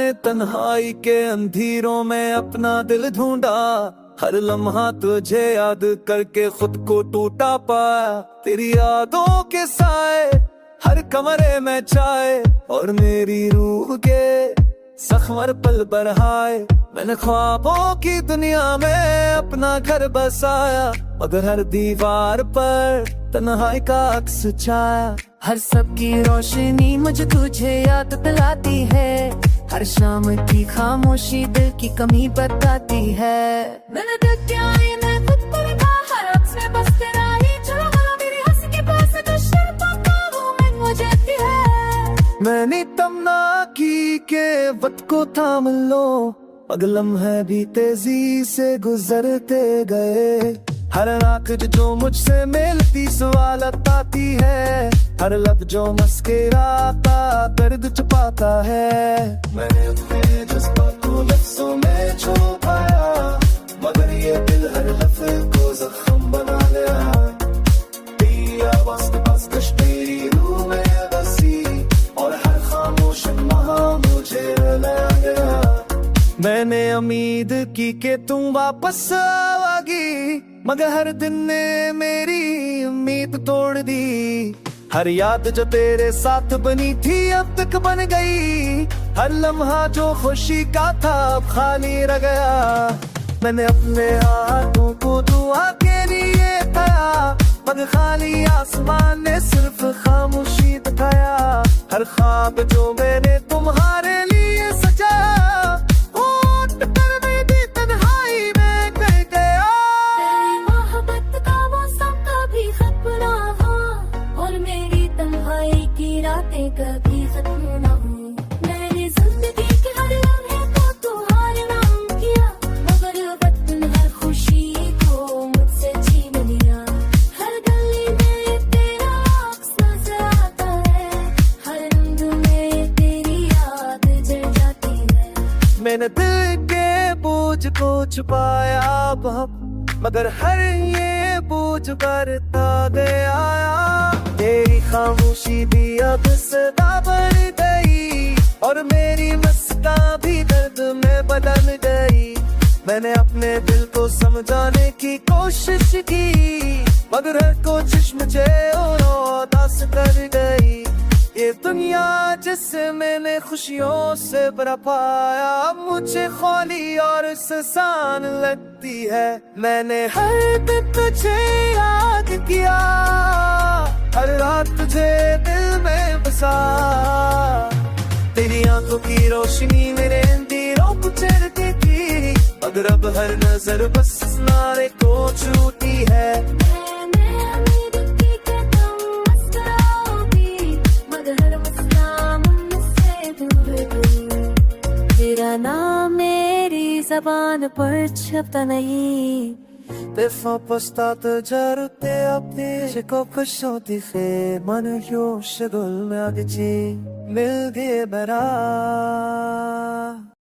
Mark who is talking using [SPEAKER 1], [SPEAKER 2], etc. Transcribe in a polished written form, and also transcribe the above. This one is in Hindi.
[SPEAKER 1] मैंने तन्हाई के अंधेरों में अपना दिल ढूंढा, हर लम्हा तुझे याद करके खुद को टूटा पाया। तेरी यादों के साए हर कमरे में छाए और मेरी रूह के सखमर पल बढ़ाए। मैंने ख्वाबों की दुनिया में अपना घर बसाया, मगर हर दीवार पर तन्हाई का अक्स छाया।
[SPEAKER 2] हर सबकी रोशनी मुझे तुझे याद दिलाती है, हर शाम की खामोशी दिल की कमी बताती है। मैंने देख के आईने खुद को देखा, हर अक्स में बस तेरा ही चलो हाँ, मेरी हंसी के पास जो शर्म वो मैं मुझे है।
[SPEAKER 1] मैंने तमन्ना की के वक्त को थाम लो, मगर लम्हे भी तेजी से गुजरते गए। हर आँख जो मुझसे मिलती सवाल आती है, हर लब जो मुस्कुराता दर्द छुपाता है। मैंने अपने जज्बात को लफ्जों में छुपाया, मगर ये दिल हर लफ्ज को जख्म बना गया। तेरी आवाज़ के पास तेरी रूह में बसी और हर खामोश लम्हा मुझे रुला गया। मैंने उम्मीद की कि तुम वापस आओगी, मगर हर दिन ने मेरी उम्मीद तोड़ दी। हर याद जो तेरे साथ बनी थी अब तक बन गई, हर लम्हा जो खुशी का था अब खाली रह गया। मैंने अपने हाथों को दुआ के लिए उठाया, मगर खाली आसमान ने सिर्फ खामोशी दिखाया। हर ख्वाब जो मैंने तुम्हारे लिए सजाया,
[SPEAKER 2] कभी खत्म ना हो। मेरी जिंदगी के हर लम्हे को तुम्हारे नाम किया, मगर वक्त ने हर खुशी को मुझसे छीन लिया। हर गली में तेरा अक्स नजर आता है, हर रंग में तेरी याद जल जाती है।
[SPEAKER 1] मैंने दिल के बोझ को छुपाया बहुत, मगर हर ये बोझ बढ़ता गया। तेरी खामोशी भी अब सदा बढ़ गई और मेरी मुस्कान भी दर्द में बदल गई। मैंने अपने दिल को समझाने की कोशिश की, मगर हर कोशिश मुझे और उदास कर गई। ये दुनिया जिसे मैंने खुशियों से भरा पाया, अब मुझे खाली और सुनसान लगती है। मैंने हर दिन तुझे याद किया, हर रात तुझे दिल में बसा। तेरी आंखों की रोशनी मेरे अंधेरों को चढ़ती थी, मगर अब हर नजर बस इस नारे को छूती है।
[SPEAKER 2] तेरा नाम मेरी ज़बान पर छपता नहीं,
[SPEAKER 1] Defa postat jarute apne Shiko kushoti khe Man yo shagul me agji Mil gaye bara